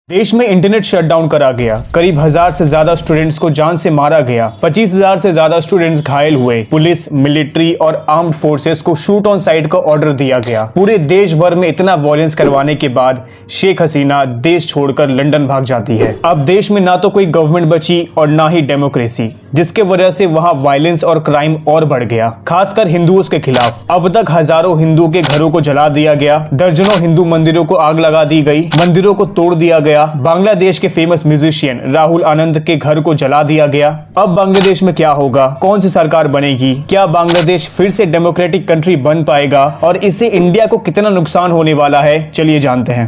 देश में internet shutdown करा गया। करीब 1000 से ज्यादा स्टूडेंट्स को जान से मारा गया। 25,000 से ज्यादा स्टूडेंट्स घायल हुए। पुलिस, मिलिट्री और आर्म्ड फोर्सेस को शूट ऑन साइट का ऑर्डर दिया गया। पूरे देश भर में इतना वॉयलेंस करवाने के बाद शेख हसीना देश छोड़कर लंदन भाग जाती है। अब देश में ना तो कोई गवर्नमेंट बची और ना ही डेमोक्रेसी, जिसके वजह से वहाँ वायलेंस और क्राइम और बढ़ गया, खासकर हिंदुओं के खिलाफ। अब तक हजारों हिंदुओं के घरों को जला दिया गया। दर्जनों हिंदू मंदिरों को आग लगा दी गई। मंदिरों को तोड़ दिया गया। बांग्लादेश के फेमस म्यूजिशियन राहुल आनंद के घर को जला दिया गया। अब बांग्लादेश में क्या होगा? कौन सी सरकार बनेगी? क्या बांग्लादेश फिर से डेमोक्रेटिक कंट्री बन पाएगा? और इससे इंडिया को कितना नुकसान होने वाला है, चलिए जानते हैं।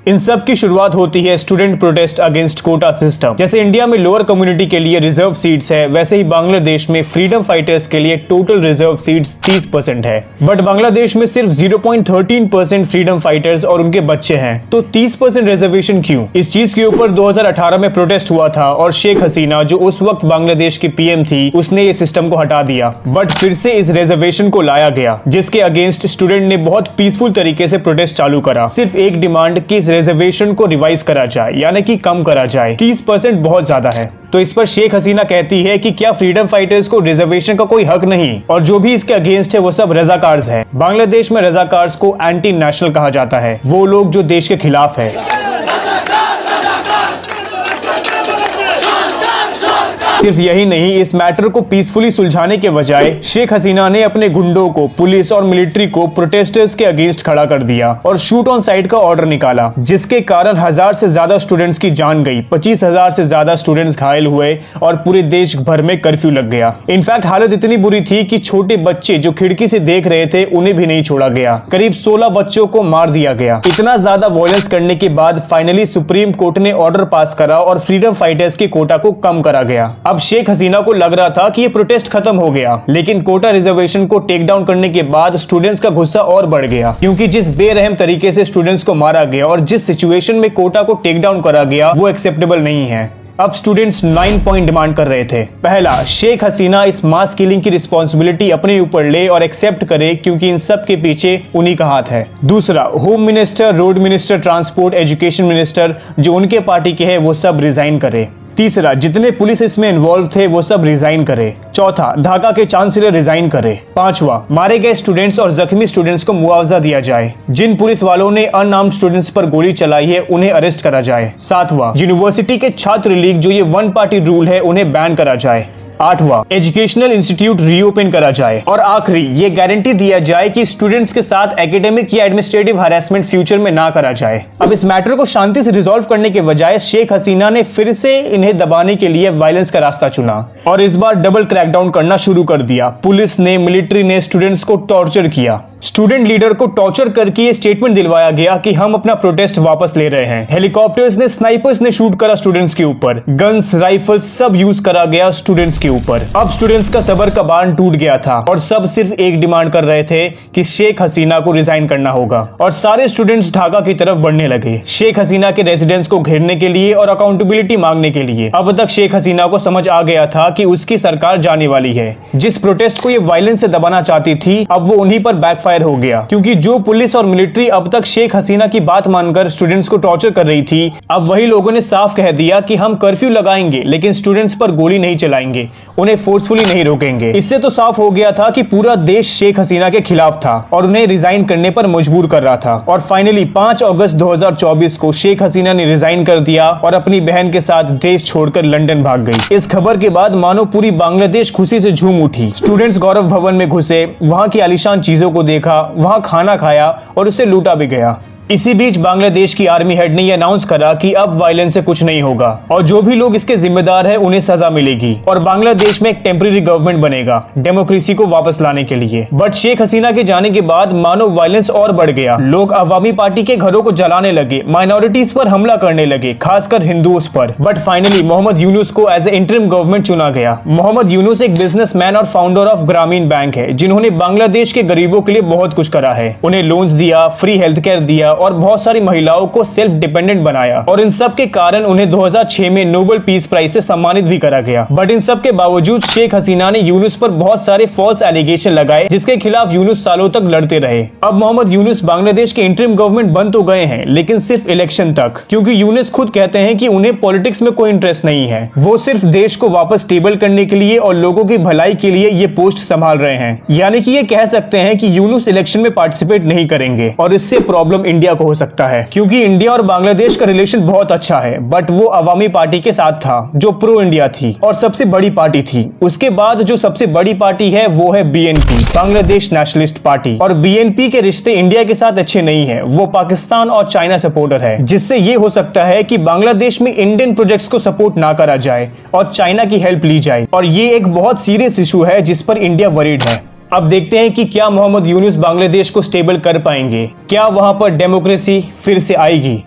इन सब की शुरुआत होती है student protest against quota system. जैसे इंडिया में लोअर कम्युनिटी के लिए रिजर्व सीट्स है, वैसे ही बांग्लादेश में फ्रीडम फाइटर्स के लिए टोटल रिजर्व सीट्स 30% है। बट बांग्लादेश में सिर्फ 0.13% फ्रीडम फाइटर्स और उनके बच्चे हैं, तो 30% रिजर्वेशन क्यों? इस चीज के ऊपर 2018 में प्रोटेस्ट हुआ था और शेख हसीना, जो उस वक्त बांग्लादेश की पीएम थी, उसने ये सिस्टम को हटा दिया। बट फिर से इस रिजर्वेशन को लाया गया, जिसके अगेंस्ट स्टूडेंट ने बहुत पीसफुल तरीके से प्रोटेस्ट चालू करा। सिर्फ एक डिमांड कि रिजर्वेशन को रिवाइज करा जाए, यानी कि कम करा जाए। 30% बहुत ज्यादा है। तो इस पर शेख हसीना कहती है कि क्या फ्रीडम फाइटर्स को रिजर्वेशन का कोई हक नहीं, और जो भी इसके अगेंस्ट है वो सब रजाकार्स है। बांग्लादेश में रजाकार्स को एंटी नेशनल कहा जाता है, वो लोग जो देश के खिलाफ है। सिर्फ यही नहीं, इस मैटर को पीसफुली सुलझाने के बजाय शेख हसीना ने अपने गुंडों को, पुलिस और मिलिट्री को प्रोटेस्टर्स के अगेंस्ट खड़ा कर दिया और शूट ऑन साइट का ऑर्डर निकाला, जिसके कारण 1000 से ज्यादा स्टूडेंट्स की जान गई, 25,000 से ज्यादा स्टूडेंट्स घायल हुए और पूरे देश भर में कर्फ्यू लग गया। इनफैक्ट हालत इतनी बुरी थी कि छोटे बच्चे जो खिड़की से देख रहे थे, उन्हें भी नहीं छोड़ा गया। करीब 16 बच्चों को मार दिया गया। इतना ज्यादा वॉयलेंस करने के बाद फाइनली सुप्रीम कोर्ट ने ऑर्डर पास करा और फ्रीडम फाइटर्स के कोटा को कम करा गया। अब शेख हसीना को लग रहा था कि ये प्रोटेस्ट खत्म हो गया, लेकिन कोटा रिजर्वेशन को टेक डाउन करने के बाद स्टूडेंट्स का गुस्सा और बढ़ गया, क्योंकि जिस बेरहम तरीके से स्टूडेंट्स को मारा गया और जिस सिचुएशन में कोटा को टेक डाउन करा गया, वो एक्सेप्टेबल नहीं है। अब स्टूडेंट्स 9 पॉइंट डिमांड कर रहे थे। पहला, शेख हसीना इस मास किलिंग की रिस्पॉन्सिबिलिटी अपने ऊपर ले और एक्सेप्ट करे, क्योंकि इन सब के पीछे उन्हीं का हाथ है। दूसरा, home minister, road minister, transport, education minister जो उनके पार्टी के हैं, वो सब रिजाइन करे। तीसरा, जितने पुलिस इसमें इन्वॉल्व थे वो सब रिजाइन करे। चौथा, ढाका के चांसलर रिजाइन करे। पांचवा, मारे गए स्टूडेंट्स और जख्मी स्टूडेंट्स को मुआवजा दिया जाए। जिन पुलिस वालों ने अनआर्म्ड स्टूडेंट्स पर गोली चलाई है, उन्हें अरेस्ट करा जाए। सातवां, यूनिवर्सिटी के छात्र लीग जो ये वन पार्टी रूल है, उन्हें बैन करा जाए। आठवां, एजुकेशनल इंस्टीट्यूट रीओपन करा जाए। और आखिरी, ये गारंटी दिया जाए कि स्टूडेंट्स के साथ एकेडमिक या एडमिनिस्ट्रेटिव हरासमेंट फ्यूचर में ना करा जाए। अब इस मैटर को शांति से रिजॉल्व करने के बजाय शेख हसीना ने फिर से इन्हें दबाने के लिए वायलेंस का रास्ता चुना और इस बार डबल क्रैकडाउन करना शुरू कर दिया। पुलिस ने, मिलिट्री ने स्टूडेंट्स को टॉर्चर किया। स्टूडेंट लीडर को टॉर्चर करके ये स्टेटमेंट दिलवाया गया कि हम अपना प्रोटेस्ट वापस ले रहे हैं। हेलीकॉप्टर्स ने, स्नाइपर्स ने शूट करा स्टूडेंट्स के ऊपर। गन्स, राइफल्स सब यूज करा गया स्टूडेंट्स के ऊपर। अब स्टूडेंट्स का सबर का बांध टूट गया था और सब सिर्फ एक डिमांड कर रहे थे कि शेख हसीना को रिजाइन करना होगा। और सारे स्टूडेंट्स ढाका की तरफ बढ़ने लगे, शेख हसीना के रेजिडेंट्स को घेरने के लिए और अकाउंटेबिलिटी मांगने के लिए। अब तक शेख हसीना को समझ आ गया था कि उसकी सरकार जाने वाली है। जिस प्रोटेस्ट को ये वायलेंस से दबाना चाहती थी, अब वो उन्हीं पर बैकफायर हो गया, क्योंकि जो पुलिस और मिलिट्री अब तक शेख हसीना की बात मानकर स्टूडेंट्स को टॉर्चर कर रही थी, अब वही लोगों ने साफ कह दिया कि हम कर्फ्यू लगाएंगे लेकिन स्टूडेंट्स पर गोली नहीं चलाएंगे, उन्हें फोर्सफुली नहीं रोकेंगे। इससे तो साफ हो गया था कि पूरा देश शेख हसीना के खिलाफ था और उन्हें रिजाइन करने पर मजबूर कर रहा था। और फाइनली 5 अगस्त 2024 को शेख हसीना ने रिजाइन कर दिया और अपनी बहन के साथ देश छोड़कर लंदन भाग गई। इस खबर के बाद मानो पूरी बांग्लादेश खुशी से झूम उठी। स्टूडेंट्स गौरव भवन में घुसे, वहां की आलीशान चीजों को देखा, वहां खाना खाया और उसे लूटा भी गया। इसी बीच बांग्लादेश की आर्मी हेड ने यह अनाउंस करा कि अब वायलेंस से कुछ नहीं होगा और जो भी लोग इसके जिम्मेदार हैं उन्हें सजा मिलेगी और बांग्लादेश में एक टेम्परेरी गवर्नमेंट बनेगा डेमोक्रेसी को वापस लाने के लिए। बट शेख हसीना के जाने के बाद मानो वायलेंस और बढ़ गया। लोग अवामी पार्टी के घरों को जलाने लगे, माइनॉरिटीज पर हमला करने लगे, खासकर हिंदुओं पर। बट फाइनली मोहम्मद यूनुस को एज ए इंटरिम गवर्नमेंट चुना गया। मोहम्मद यूनुस एक बिजनेसमैन और फाउंडर ऑफ ग्रामीण बैंक है, जिन्होंने बांग्लादेश के गरीबों के लिए बहुत कुछ करा है। उन्हें लोन्स दिया, फ्री हेल्थ केयर दिया और बहुत सारी महिलाओं को सेल्फ डिपेंडेंट बनाया और इन सब के कारण उन्हें 2006 में नोबेल पीस प्राइज से सम्मानित भी करा गया। बट इन सब के बावजूद शेख हसीना ने यूनुस पर बहुत सारे फॉल्स एलिगेशन लगाए, जिसके खिलाफ यूनुस सालों तक लड़ते रहे। अब मोहम्मद यूनुस बांग्लादेश के इंटरिम गवर्नमेंट बन तो गए हैं, लेकिन सिर्फ इलेक्शन तक, क्योंकि यूनुस खुद कहते हैं कि उन्हें पॉलिटिक्स में कोई इंटरेस्ट नहीं है। वो सिर्फ देश को वापस स्टेबल करने के लिए और लोगों की भलाई के लिए ये पोस्ट संभाल रहे हैं। यानी कि ये कह सकते हैं कि यूनुस इलेक्शन में पार्टिसिपेट नहीं करेंगे और इससे प्रॉब्लम इंडिया को हो सकता है, क्योंकि इंडिया और बांग्लादेश का रिलेशन बहुत अच्छा है। बट वो अवामी पार्टी के साथ था जो प्रो इंडिया थी और सबसे बड़ी पार्टी थी। उसके बाद जो सबसे बड़ी पार्टी है वो है बीएनपी, बांग्लादेश नेशनलिस्ट पार्टी। और बीएनपी के रिश्ते इंडिया के साथ अच्छे नहीं है, वो पाकिस्तान और चाइना सपोर्टर है, जिससे ये हो सकता है कि बांग्लादेश में इंडियन प्रोजेक्ट्स को सपोर्ट ना करा जाए और चाइना की हेल्प ली जाए। और ये एक बहुत सीरियस इशू है जिस पर इंडिया वरीड है। अब देखते हैं कि क्या मोहम्मद यूनुस बांग्लादेश को स्टेबल कर पाएंगे, क्या वहां पर डेमोक्रेसी फिर से आएगी।